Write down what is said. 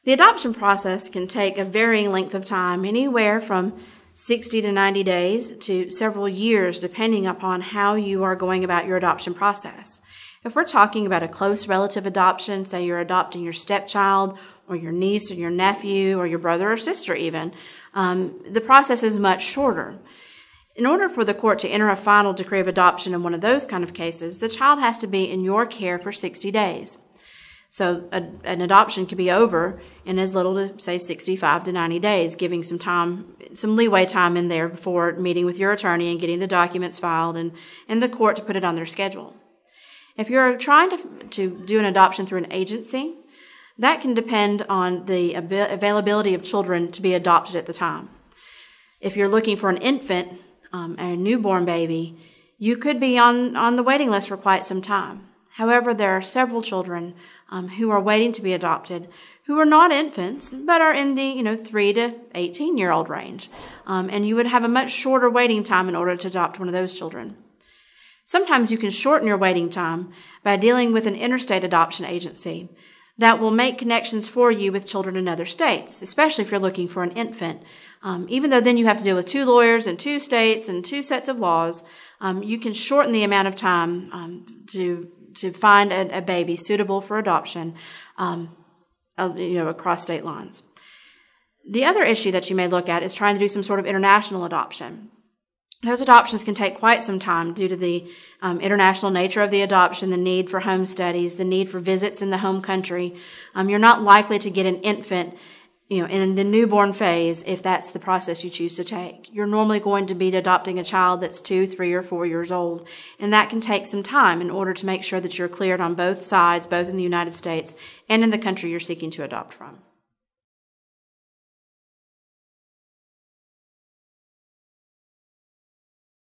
The adoption process can take a varying length of time, anywhere from 60 to 90 days to several years, depending upon how you are going about your adoption process. If we're talking about a close relative adoption, say you're adopting your stepchild or your niece or your nephew or your brother or sister even, the process is much shorter. In order for the court to enter a final decree of adoption in one of those kind of cases, the child has to be in your care for 60 days. So an adoption could be over in as little as, say, 65 to 90 days, giving some time, some leeway time in there before meeting with your attorney and getting the documents filed and the court to put it on their schedule. If you're trying to do an adoption through an agency, that can depend on the availability of children to be adopted at the time. If you're looking for an infant, a newborn baby, you could be on the waiting list for quite some time. However, there are several children who are waiting to be adopted who are not infants, but are in the 3 to 18-year-old range. And you would have a much shorter waiting time in order to adopt one of those children. Sometimes you can shorten your waiting time by dealing with an interstate adoption agency that will make connections for you with children in other states, especially if you're looking for an infant. Even though then you have to deal with 2 lawyers in 2 states and 2 sets of laws, you can shorten the amount of time to find a baby suitable for adoption, across state lines. The other issue that you may look at is trying to do some sort of international adoption. Those adoptions can take quite some time due to the international nature of the adoption, the need for home studies, the need for visits in the home country. You're not likely to get an infant in the newborn phase if that's the process you choose to take. You're normally going to be adopting a child that's 2, 3, or 4 years old, and that can take some time in order to make sure that you're cleared on both sides, both in the United States and in the country you're seeking to adopt from.